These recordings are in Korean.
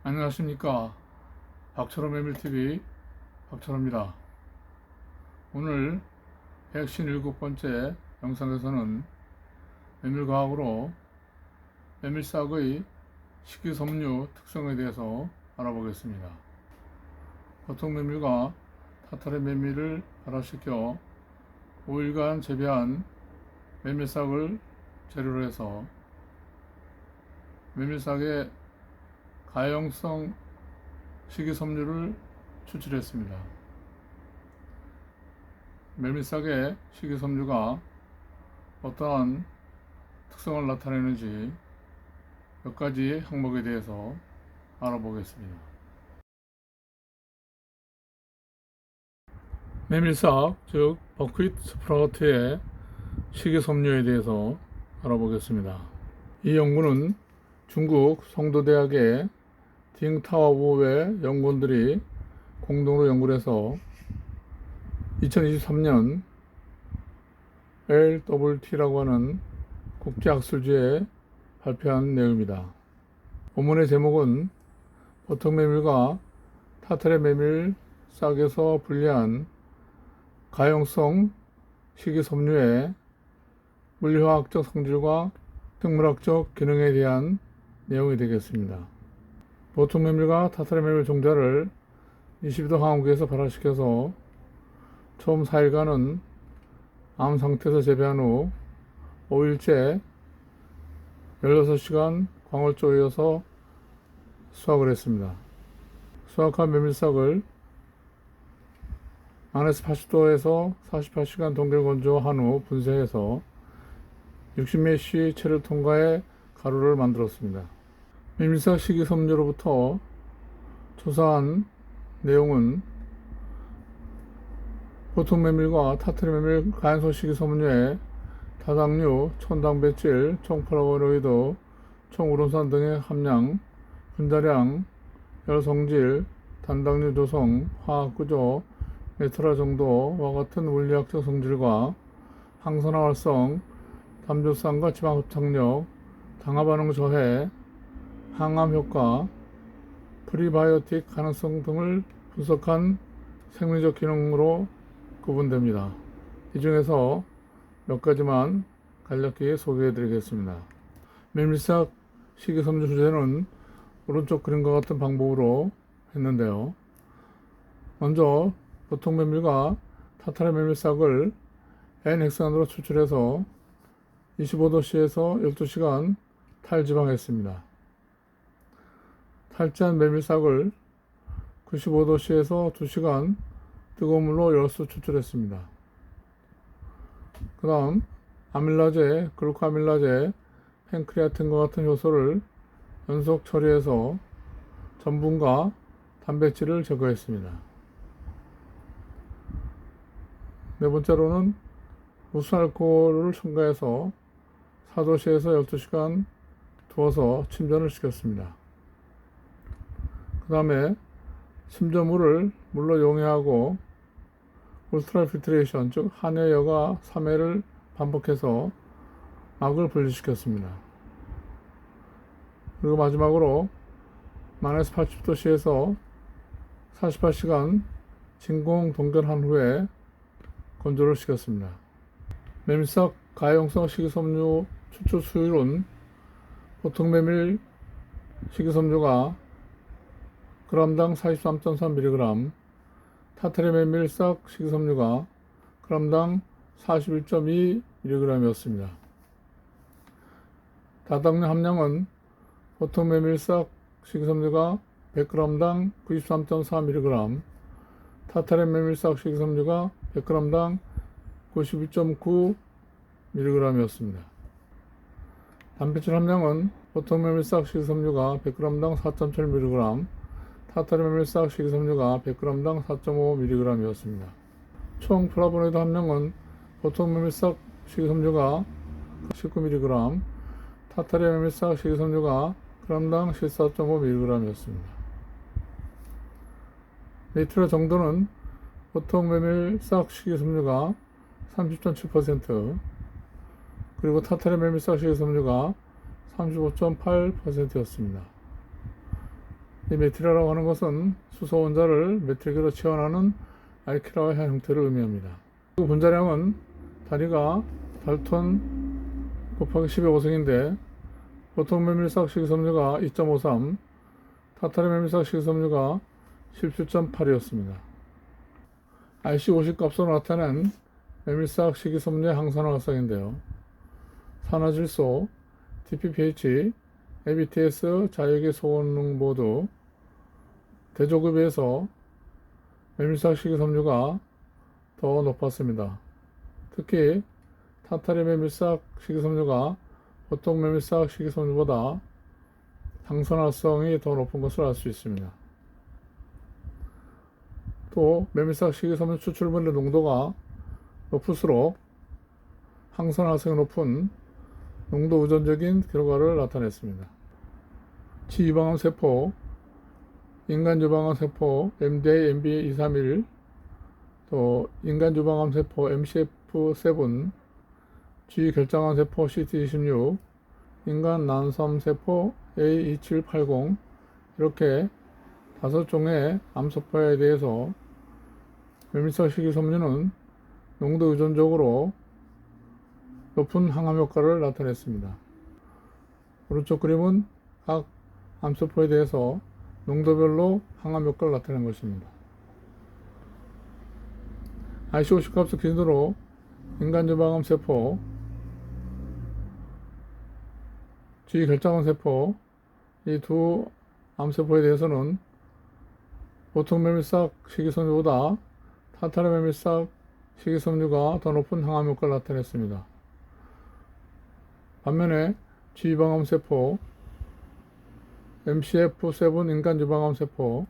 안녕하십니까. 박철호 메밀TV 박철호입니다. 오늘 157번째 영상에서는 메밀과학으로 메밀싹의 식이섬유 특성에 대해서 알아보겠습니다. 보통 메밀과 타타르 메밀을 발화시켜 5일간 재배한 메밀싹을 재료로 해서 메밀싹의 가용성 식이섬유를 추출했습니다. 메밀싹의 식이섬유가 어떠한 특성을 나타내는지 몇 가지 항목에 대해서 알아보겠습니다. 메밀싹, 즉 버퀴트 스프라우트의 식이섬유에 대해서 알아보겠습니다. 이 연구는 중국 성도대학의 딩타오의 연구원들이 공동으로 연구를 해서 2023년 LWT라고 하는 국제학술지에 발표한 내용입니다. 본문의 제목은 보통 메밀과 타타르 메밀 싹에서 분리한 가용성 식이섬유의 물리화학적 성질과 생물학적 기능에 대한 내용이 되겠습니다. 보통 메밀과 타타르 메밀 종자를 22도 항온기에서 발화시켜서 처음 4일간은 암 상태에서 재배한 후 5일째 16시간 광월조이어서 수확을 했습니다. 수확한 메밀싹을 마이너스 80도에서 48시간 동결 건조한 후 분쇄해서 60메쉬 체를 통과해 가루를 만들었습니다. 메밀싹 식이섬유로부터 조사한 내용은 보통 메밀과 타타르 메밀 가연성 식이섬유에 다당류, 촌단백질, 총플라보노이드, 총우론산 등의 함량, 분자량, 열성질, 단당류 조성, 화학구조, 메트라 정도와 같은 물리학적 성질과 항산화 활성, 담조산과 지방 흡착력, 당화 반응 저해, 항암 효과, 프리바이오틱 가능성 등을 분석한 생리적 기능으로 구분됩니다. 이 중에서 몇 가지만 간략히 소개해 드리겠습니다. 메밀싹 식이섬유 주제는 오른쪽 그림과 같은 방법으로 했는데요. 먼저 보통 메밀과 타타르 메밀싹을 N헥산으로 추출해서 25도씨에서 12시간 탈지방했습니다. 탈지한 메밀싹을 95도씨에서 2시간 뜨거운 물로 열수 추출했습니다. 그 다음 아밀라제, 글루코아밀라제, 팬크레아틴과 같은 효소를 연속 처리해서 전분과 단백질을 제거했습니다. 네 번째로는 무순알코올을 첨가해서 4도씨에서 12시간 두어서 침전을 시켰습니다. 그 다음에 침전물을 물로 용해하고 울트라 필트레이션, 즉 한해 여과 3회를 반복해서 막을 분리시켰습니다. 그리고 마지막으로 마이너스 80도씨에서 48시간 진공 동결한 후에 건조를 시켰습니다. 메밀싹 가용성 식이섬유 추출 수율은 보통 메밀 식이섬유가 g당 43.3mg, 타타르 메밀싹 식이섬유가 g당 41.2mg이었습니다. 다당류 함량은 보통 메밀싹 식이섬유가 100g당 93.4mg, 타타르 메밀싹 식이섬유가 100g당 92.9mg이었습니다. 단백질 함량은 보통 메밀싹 식이섬유가 100g당 4.7mg, 타타르 메밀싹 식이섬유가 100g당 4.5mg이었습니다. 총 플라보노이드 함량은 보통 메밀싹 식이섬유가 19mg, 타타르 메밀싹 식이섬유가 g당 14.5mg이었습니다. 니트로 정도는 보통 메밀싹 식이섬유가 30.7%, 그리고 타타르 메밀싹 식이섬유가 35.8%였습니다. 이 메티라라고 하는 것은 수소 원자를 메틸기로 치환하는 알키라와 형태를 의미합니다. 그 분자량은 단위가 달톤 곱하기 10의 5승인데 보통 메밀삭 식이섬유가 2.53, 타타르 메밀삭 식이섬유가 17.8이었습니다. IC50 값으로 나타낸 메밀삭 식이섬유의 항산화 활성인데요. 산화질소, DPPH, ABTS, 자유계 소원능 모두 대조급에 비해서 메밀삭 식이섬유가 더 높았습니다. 특히 타타르 메밀삭 식이섬유가 보통 메밀삭 식이섬유보다 항산화성이 더 높은 것을 알 수 있습니다. 또 메밀삭 식이섬유 추출물의 농도가 높을수록 항산화성이 높은 농도 의존적인 결과를 나타냈습니다. 지유방암 세포, 인간 유방암 세포 MDA, MB231, 또 인간 유방암 세포 MCF7, G결장암 세포 CT26, 인간 난섬 세포 A2780 이렇게 5종의 암세포에 대해서 메밀삭 식이섬유는 농도 의존적으로 높은 항암 효과를 나타냈습니다. 오른쪽 그림은 각 암세포에 대해서 농도별로 항암 효과를 나타낸 것입니다. IC50 값을 기준으로 인간 유방암 세포, G결장암 세포, 이 두 암세포에 대해서는 보통 메밀삭 식이섬유보다 타타르 메밀삭 식이섬유가 더 높은 항암 효과를 나타냈습니다. 반면에 G유방암 세포, MCF7 인간 유방암 세포,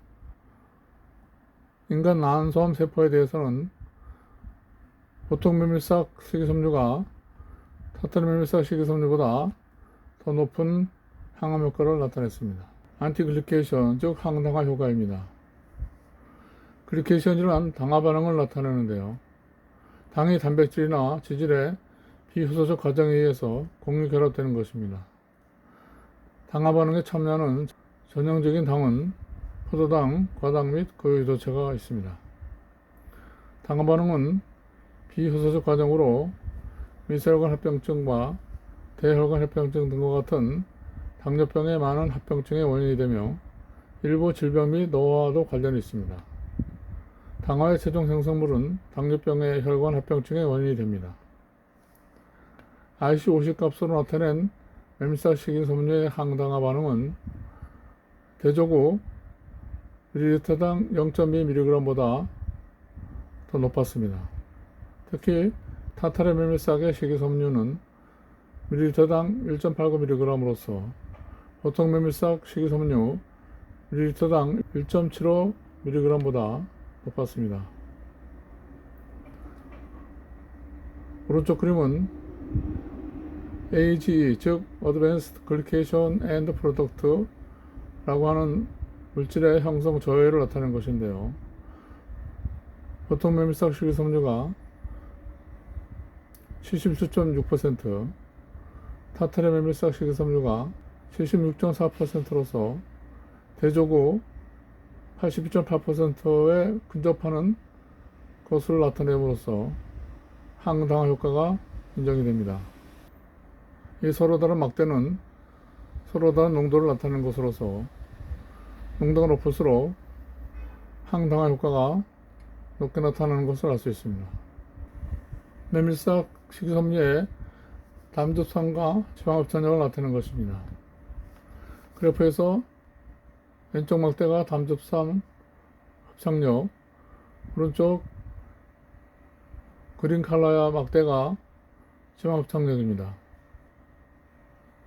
인간 난소암 세포에 대해서는 보통 메밀삭 식이섬유가 타타르 메밀삭 식이섬유보다 더 높은 항암 효과를 나타냈습니다. 안티글리케이션, 즉 항당화 효과입니다. 글리케이션이란 당화 반응을 나타내는데요. 당이 단백질이나 지질의 비효소적 과정에 의해서 공유 결합되는 것입니다. 당화 반응에 참여하는 전형적인 당은 포도당, 과당 및 고유유도체가 있습니다. 당화 반응은 비효소적 과정으로 미세혈관 합병증과 대혈관 합병증 등과 같은 당뇨병의 많은 합병증의 원인이 되며 일부 질병 및 노화와도 관련이 있습니다. 당화의 최종 생성물은 당뇨병의 혈관 합병증의 원인이 됩니다. IC50 값으로 나타낸 메밀삭 식이섬유의 항당화 반응은 대조구 ml당 0.2mg보다 더 높았습니다. 특히 타타르 메밀삭의 식이섬유는 ml당 1.89mg으로서 보통 메밀삭 식이섬유 ml당 1.75mg보다 높았습니다. 오른쪽 그림은 AGE, 즉 Advanced Glycation End Product 라고 하는 물질의 형성 저해를 나타낸 것인데요. 보통 메밀삭 식이섬유가 77.6%, 타타르 메밀삭 식이섬유가 76.4%로서 대조구 82.8%에 근접하는 것을 나타냄으로써 항당화 효과가 인정이 됩니다. 이 서로 다른 막대는 서로 다른 농도를 나타내는 것으로서 농도가 높을수록 항당화 효과가 높게 나타나는 것을 알 수 있습니다. 메밀삭 식이섬유의 담즙산과 지방합천력을 나타내는 것입니다. 그래프에서 왼쪽 막대가 담즙산 합착력, 오른쪽 그린 컬러의 막대가 지방 합착력입니다.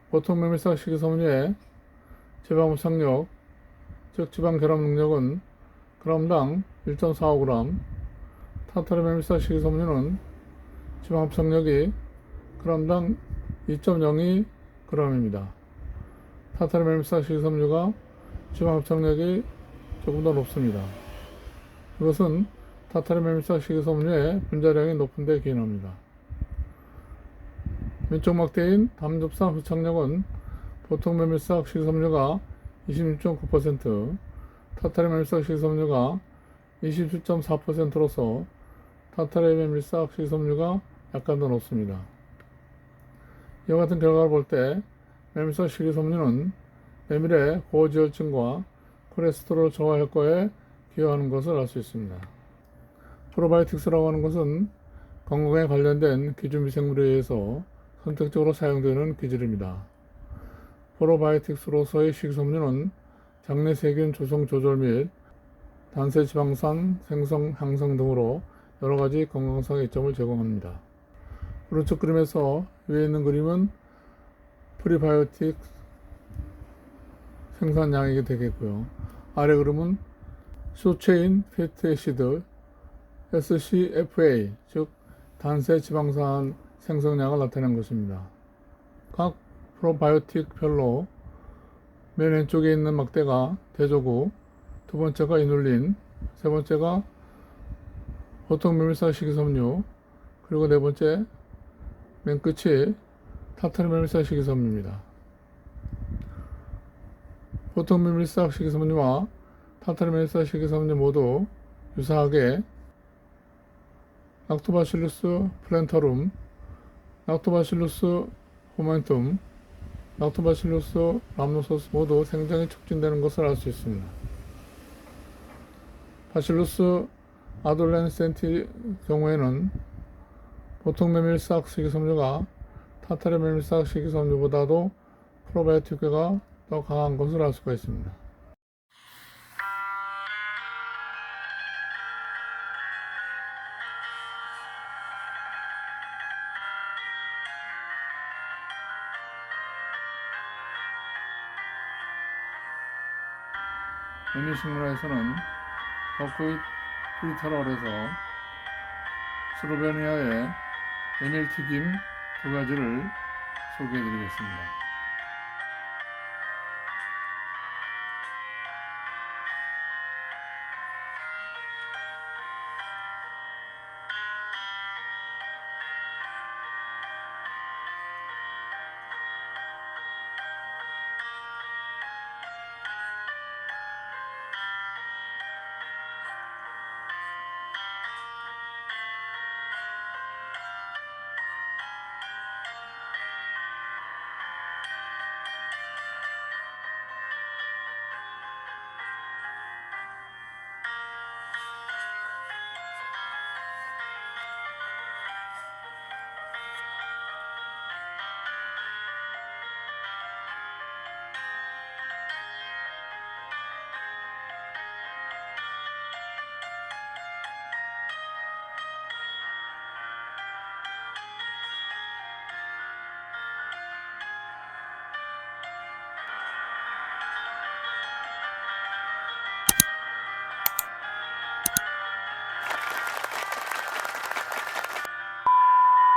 보통 메밀삭 식이섬유의 지방 합착력, 즉 지방 결합 능력은 g당 1.45g, 타타르 메밀삭 식이섬유는 지방 합착력이 g당 2.02g입니다. 타타르 메밀삭 식이섬유가 지방 합착력이 조금 더 높습니다. 이것은 타타르 메밀삭 식이섬유의 분자량이 높은 데 기인합니다. 왼쪽 막대인 담즙산 흡착력은 보통 메밀삭 식이섬유가 26.9%, 타타리 메밀싹 식이섬유가 27.4%로서 타타리 메밀싹 식이섬유가 약간 더 높습니다. 이와 같은 결과를 볼 때 메밀싹 식이섬유는 메밀의 고지혈증과 콜레스테롤 저하 효과에 기여하는 것을 알 수 있습니다. 프로바이오틱스라고 하는 것은 건강에 관련된 기준미생물에 의해서 선택적으로 사용되는 기질입니다. 프로바이오틱스로서의 식이섬유는 장내 세균 조성 조절 및 단세 지방산 생성 향상 등으로 여러 가지 건강상의 이점을 제공합니다. 오른쪽 그림에서 위에 있는 그림은 프리바이오틱 생산량이 되겠고요. 아래 그림은 숏체인 패티 애시드 SCFA, 즉 단세 지방산 생성량을 나타낸 것입니다. 각 프로바이오틱별로 맨 왼쪽에 있는 막대가 대조구, 두 번째가 이눌린, 세 번째가 보통 메밀싹 식이섬유, 그리고 네 번째 맨 끝이 타타리 메밀싹 식이섬유입니다. 보통 메밀싹 식이섬유와 타타리 메밀싹 식이섬유 모두 유사하게 락토바실루스 플랜터룸, 락토바실루스 호멘툼, 락토바실루스 람노소스 모두 생장이 촉진되는 것을 알 수 있습니다. 바실루스 아돌렌센티 경우에는 보통 메밀싹 식이섬유가 타타리 메밀싹 식이섬유보다도 프로바이오틱가 더 강한 것을 알 수가 있습니다. 메밀식물화에서는 버크윗 프리터럴에서 슬로베니아의 메밀튀김 두 가지를 소개해 드리겠습니다.